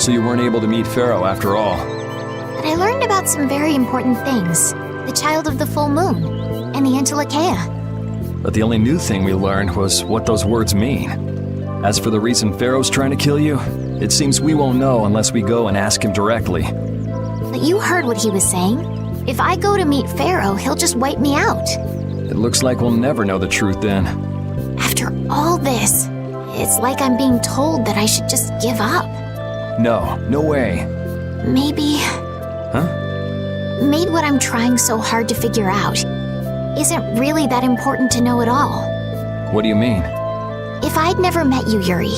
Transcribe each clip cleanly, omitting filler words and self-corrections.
So you weren't able to meet Pharaoh after all. But I learned about some very important things. The child of the full moon, and the Antilocheia. But the only new thing we learned was what those words mean. As for the reason Pharaoh's trying to kill you, it seems we won't know unless we go and ask him directly. But you heard what he was saying. If I go to meet Pharaoh, he'll just wipe me out. It looks like we'll never know the truth then. After all this, it's like I'm being told that I should just give up. No, no way. Maybe... Huh? Maybe what I'm trying so hard to figure out isn't really that important to know at all. What do you mean? If I'd never met you, Yuri,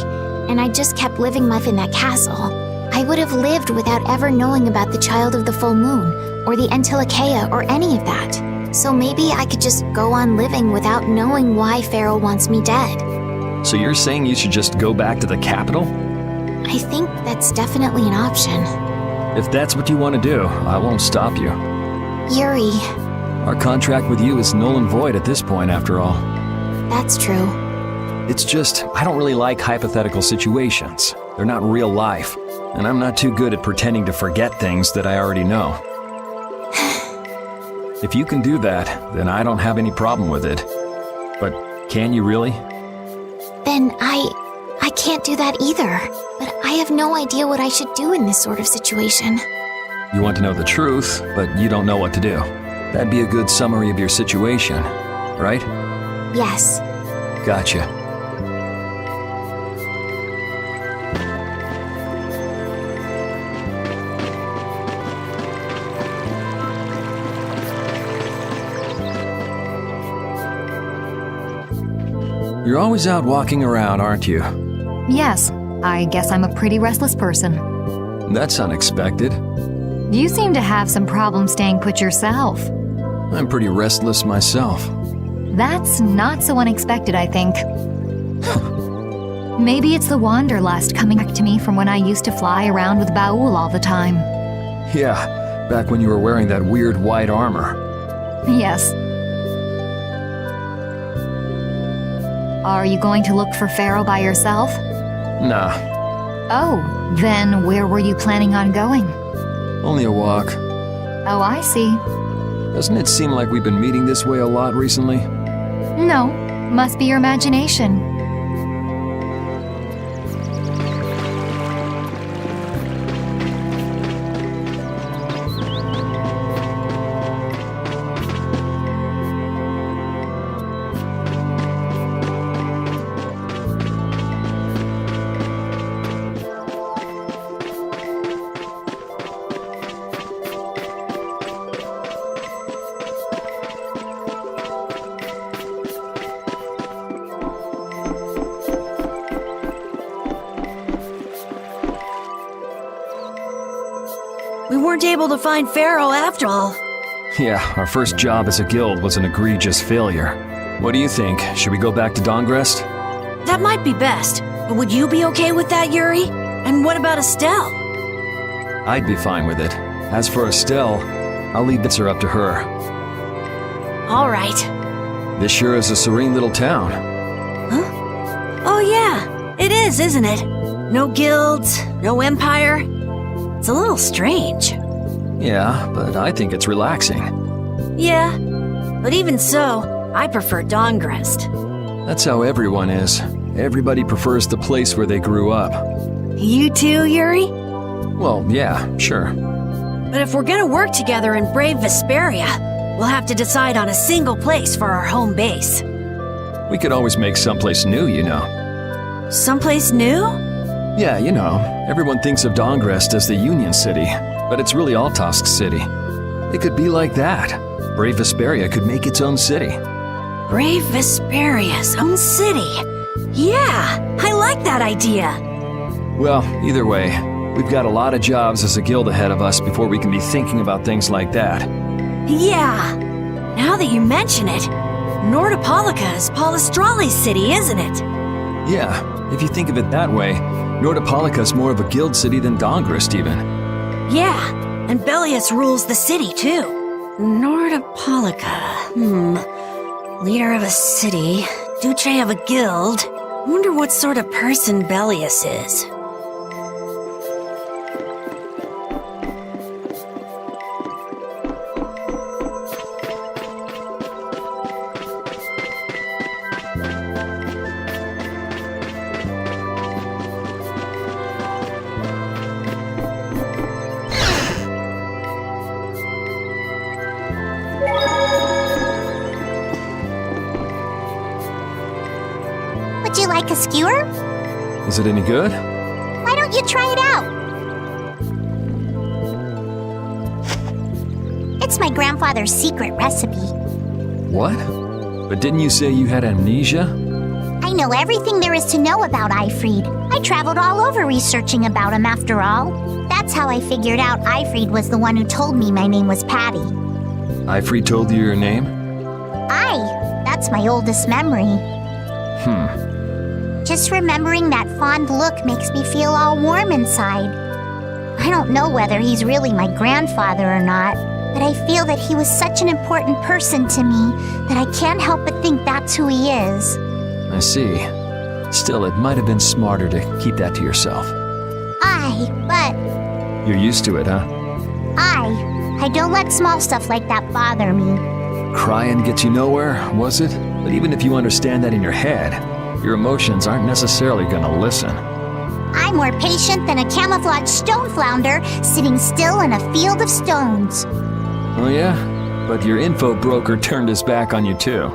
and I just kept living life in that castle, I would have lived without ever knowing about the child of the full moon, or the Antilocheia, or any of that. So maybe I could just go on living without knowing why Pharaoh wants me dead. So you're saying you should just go back to the capital? I think that's definitely an option. If that's what you want to do, I won't stop you. Yuri. Our contract with you is null and void at this point, after all. That's true. It's just, I don't really like hypothetical situations. They're not real life, and I'm not too good at pretending to forget things that I already know. If you can do that, then I don't have any problem with it. But can you really? Then I can't do that either. But I have no idea what I should do in this sort of situation. You want to know the truth, but you don't know what to do. That'd be a good summary of your situation, right? Yes. Gotcha. You're always out walking around, aren't you? Yes, I guess I'm a pretty restless person. That's unexpected. You seem to have some problem staying put yourself. I'm pretty restless myself. That's not so unexpected, I think. Maybe it's the wanderlust coming back to me from when I used to fly around with Baul all the time. Yeah, back when you were wearing that weird white armor. Yes. Are you going to look for Pharaoh by yourself? Nah. Oh, then where were you planning on going? Only a walk. Oh, I see. Doesn't it seem like we've been meeting this way a lot recently? No, must be your imagination. We weren't able to find Pharaoh after all. Yeah, our first job as a guild was an egregious failure. What do you think? Should we go back to Dongrest? That might be best, but would you be okay with that, Yuri? And what about Estelle? I'd be fine with it. As for Estelle, I'll leave Bitzer up to her. All right. This sure is a serene little town. Huh? Oh yeah, it is, isn't it? No guilds, no empire. It's a little strange. Yeah, but I think it's relaxing. Yeah, but even so, I prefer Dongrest. That's how everyone is. Everybody prefers the place where they grew up. You too, Yuri? Well, yeah, sure. But if we're gonna work together and brave Vesperia, we'll have to decide on a single place for our home base. We could always make someplace new, you know. Someplace new? Yeah, you know, everyone thinks of Dongrest as the Union City, but it's really Altosk City. It could be like that. Brave Vesperia could make its own city. Brave Vesperia's own city. Yeah, I like that idea. Well, either way, we've got a lot of jobs as a guild ahead of us before we can be thinking about things like that. Yeah, now that you mention it, Nordopolica is Palestrale's city, isn't it? Yeah, if you think of it that way, Nordopolica's more of a guild city than Dongrest even. Yeah, and Bellius rules the city too. Nordopolica, leader of a city, Duce of a guild. Wonder what sort of person Bellius is. a skewer? Is it any good? Why don't you try it out? It's my grandfather's secret recipe. What? But didn't you say you had amnesia? I know everything there is to know about Eifried. I traveled all over researching about him after all. That's how I figured out Eifried was the one who told me my name was Patty. Eifried told you your name? That's my oldest memory. Just remembering that fond look makes me feel all warm inside. I don't know whether he's really my grandfather or not, but I feel that he was such an important person to me that I can't help but think that's who he is. I see. Still, it might have been smarter to keep that to yourself. But You're used to it, huh? I don't let small stuff like that bother me. Crying gets you nowhere, was it? But even if you understand that in your head, your emotions aren't necessarily gonna listen. I'm more patient than a camouflaged stone flounder sitting still in a field of stones. Oh yeah? But your info broker turned his back on you too.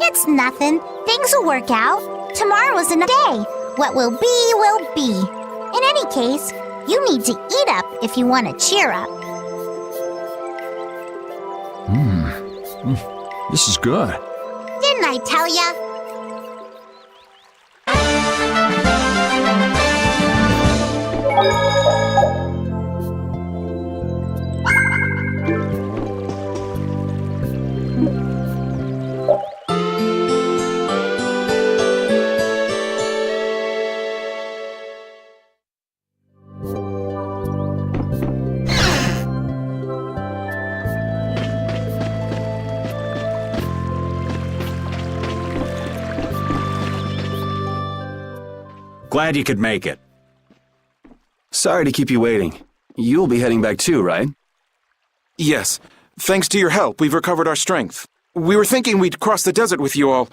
It's nothing. Things will work out. Tomorrow's another day. What will be, will be. In any case, you need to eat up if you want to cheer up. This is good. Didn't I tell ya? Glad you could make it. Sorry to keep you waiting. You'll be heading back too, right? Yes. Thanks to your help, we've recovered our strength. We were thinking we'd cross the desert with you all.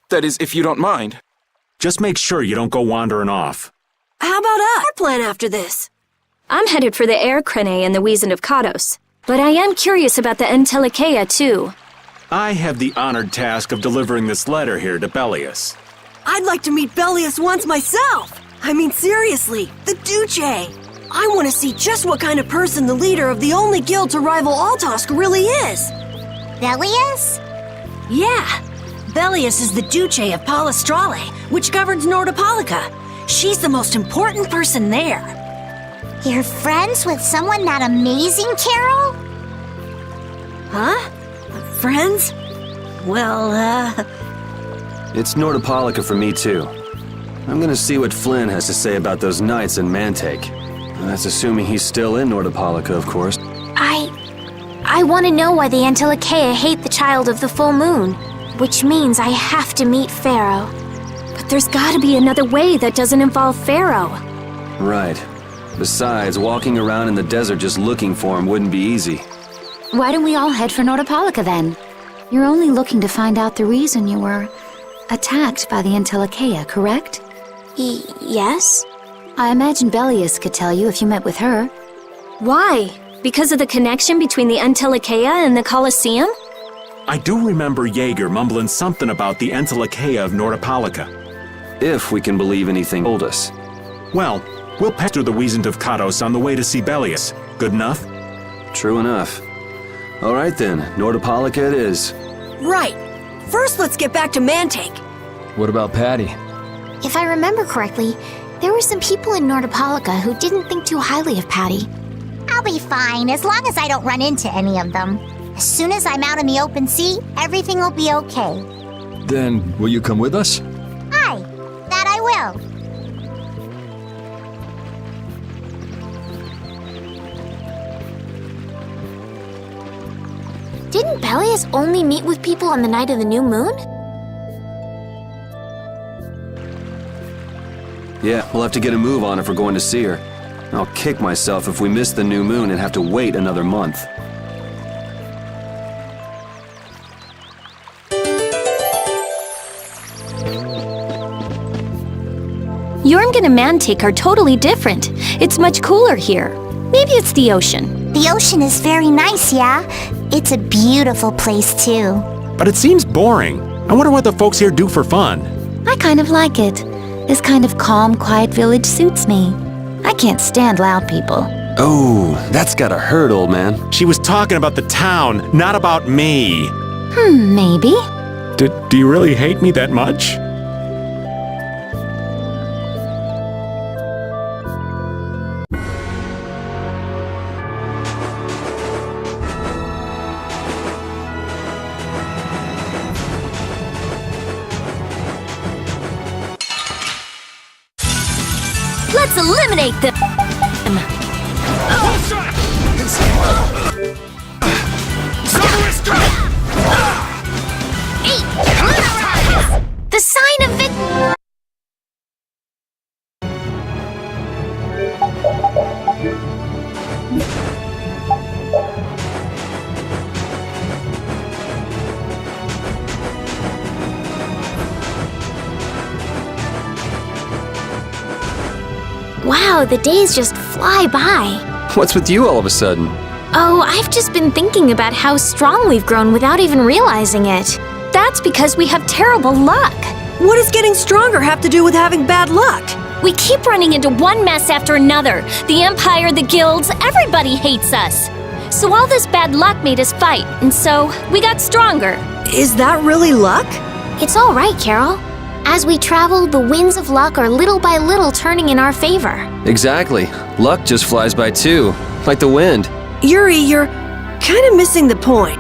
That is, if you don't mind. Just make sure you don't go wandering off. How about our plan after this? I'm headed for the Air Crane and the Wizened of Kados, but I am curious about the Entelikeia too. I have the honored task of delivering this letter here to Bellius. I'd like to meet Bellius once myself. I mean, seriously, the Duce. I want to see just what kind of person the leader of the only guild to rival Altosk really is. Bellius? Yeah. Bellius is the Duce of Palestrale, which governs Nordopolica. She's the most important person there. You're friends with someone that amazing, Carol? Huh? Friends? Well, It's Nordopolica for me too. I'm gonna see what Flynn has to say about those knights in Mantaic. That's assuming he's still in Nordopolica, of course. I want to know why the Entelikeia hate the child of the full moon, which means I have to meet Pharaoh. But there's gotta be another way that doesn't involve Pharaoh. Right. Besides, walking around in the desert just looking for him wouldn't be easy. Why don't we all head for Nordopolica then? You're only looking to find out the reason you were attacked by the Entelikeia, correct? Yes? I imagine Bellius could tell you if you met with her. Why? Because of the connection between the Entelikeia and the Colosseum? I do remember Jaeger mumbling something about the Entelikeia of Nordopolica. If we can believe anything he told us. Well, we'll pass through the Wizened of Kados on the way to see Bellius. Good enough? True enough. All right then, Nordopolica it is. right. First, let's get back to Mantaic. What about Patty? If I remember correctly, there were some people in Nordopolica who didn't think too highly of Patty. I'll be fine, as long as I don't run into any of them. As soon as I'm out in the open sea, everything will be okay. Then, will you come with us? Aye, that I will. Didn't Bellius only meet with people on the night of the new moon? Yeah, we'll have to get a move on if we're going to see her. I'll kick myself if we miss the new moon and have to wait another month. Jormungand and Mantaic are totally different. It's much cooler here. Maybe it's the ocean. The ocean is very nice, yeah? It's a beautiful place, too. But it seems boring. I wonder what the folks here do for fun. I kind of like it. This kind of calm, quiet village suits me. I can't stand loud people. Oh, that's gotta hurt, old man. She was talking about the town, not about me. Maybe. Do you really hate me that much? Let's eliminate them! The sign of victory! Wow, the days just fly by. What's with you all of a sudden? Oh, I've just been thinking about how strong we've grown without even realizing it. That's because we have terrible luck. What does getting stronger have to do with having bad luck? We keep running into one mess after another. The Empire, the guilds, everybody hates us. So all this bad luck made us fight, and so we got stronger. Is that really luck? It's all right, Carol. As we travel, the winds of luck are little by little turning in our favor. Exactly. Luck just flies by too, like the wind. Yuri, you're kind of missing the point.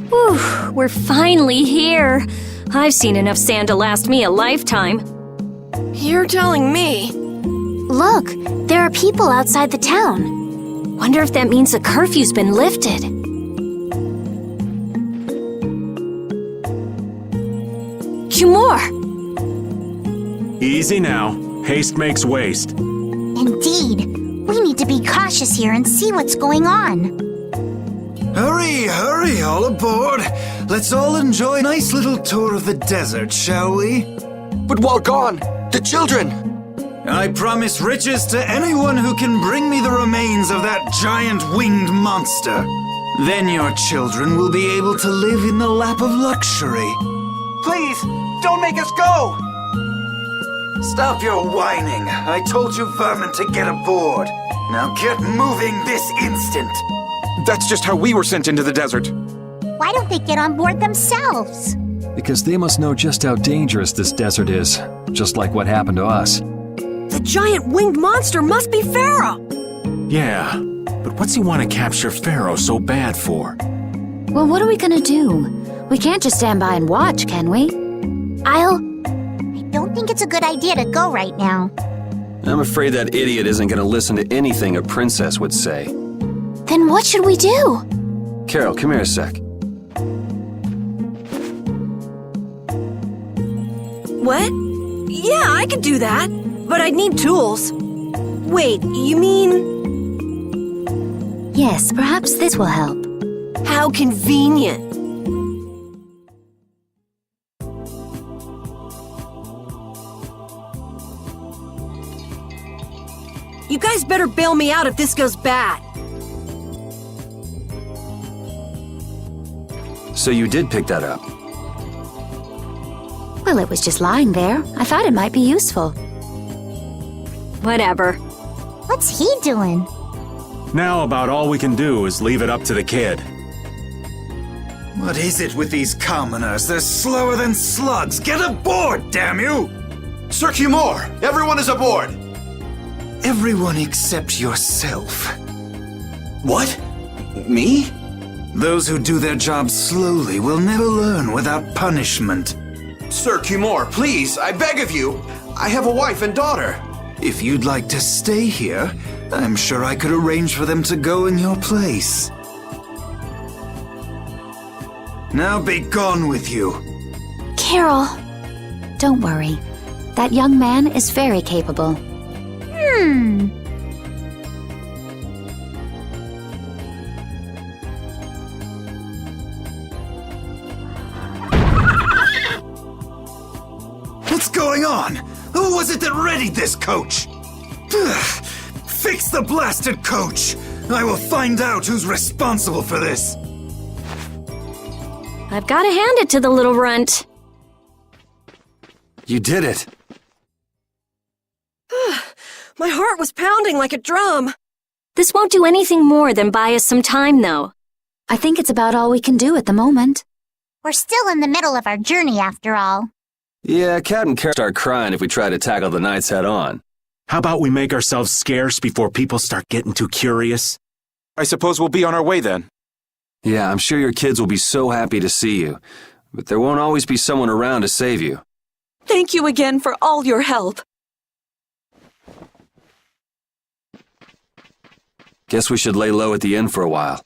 Whew, we're finally here. I've seen enough sand to last me a lifetime. You're telling me. Look, there are people outside the town. Wonder if that means the curfew's been lifted. Kimor! Easy now. Haste makes waste. Indeed. We need to be cautious here and see what's going on. Hurry, hurry, all aboard. Let's all enjoy a nice little tour of the desert, shall we? But while gone, the children! I promise riches to anyone who can bring me the remains of that giant winged monster. Then your children will be able to live in the lap of luxury. Please, don't make us go! Stop your whining. I told you vermin to get aboard. Now get moving this instant. That's just how we were sent into the desert. Why don't they get on board themselves? Because they must know just how dangerous this desert is, just like what happened to us. The giant winged monster must be Pharaoh! Yeah, but what's he want to capture Pharaoh so bad for? Well, what are we gonna do? We can't just stand by and watch, can we? I don't think it's a good idea to go right now. I'm afraid that idiot isn't gonna listen to anything a princess would say. Then what should we do? Carol, come here a sec. What? Yeah, I could do that. But I'd need tools. Wait, you mean... Yes, perhaps this will help. How convenient. You guys better bail me out if this goes bad. So you did pick that up? Well, it was just lying there. I thought it might be useful. Whatever. What's he doing? Now about all we can do is leave it up to the kid. What is it with these commoners? They're slower than slugs. Get aboard, damn you! Sir Kimor, everyone is aboard! Everyone except yourself. What? Me? Those who do their jobs slowly will never learn without punishment. Sir Kimor, please, I beg of you. I have a wife and daughter. If you'd like to stay here, I'm sure I could arrange for them to go in your place. Now be gone with you. Carol. Don't worry. That young man is very capable. What's going on? Who was it that readied this coach? Fix the blasted coach! I will find out who's responsible for this. I've got to hand it to the little runt. You did it. My heart was pounding like a drum. This won't do anything more than buy us some time, though. I think it's about all we can do at the moment. We're still in the middle of our journey after all. Yeah, Cat and Carrot start crying if we try to tackle the knights head on. How about we make ourselves scarce before people start getting too curious? I suppose we'll be on our way then. Yeah, I'm sure your kids will be so happy to see you, but there won't always be someone around to save you. Thank you again for all your help. Guess we should lay low at the inn for a while.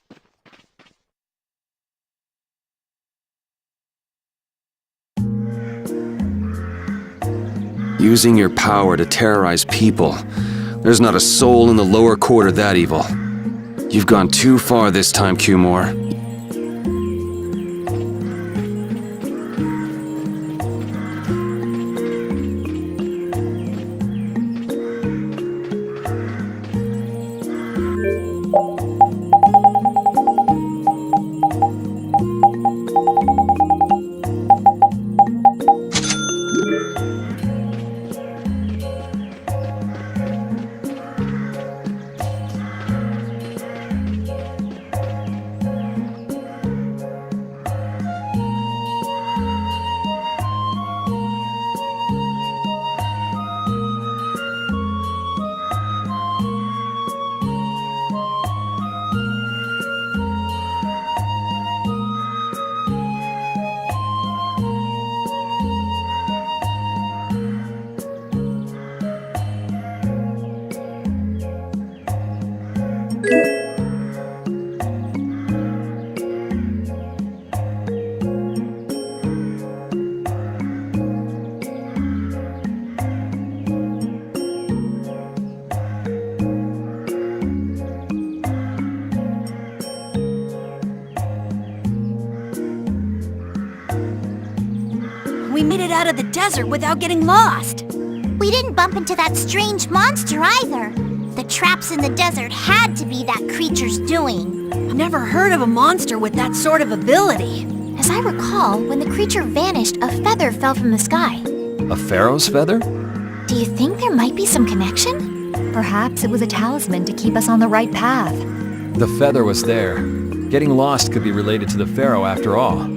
Using your power to terrorize people. There's not a soul in the lower quarter that evil. You've gone too far this time, Cumore. We made it out of the desert without getting lost. We didn't bump into that strange monster either. The traps in the desert had to be that creature's doing. I've never heard of a monster with that sort of ability. As I recall, when the creature vanished, a feather fell from the sky. A pharaoh's feather? Do you think there might be some connection? Perhaps it was a talisman to keep us on the right path. The feather was there. Getting lost could be related to the pharaoh after all.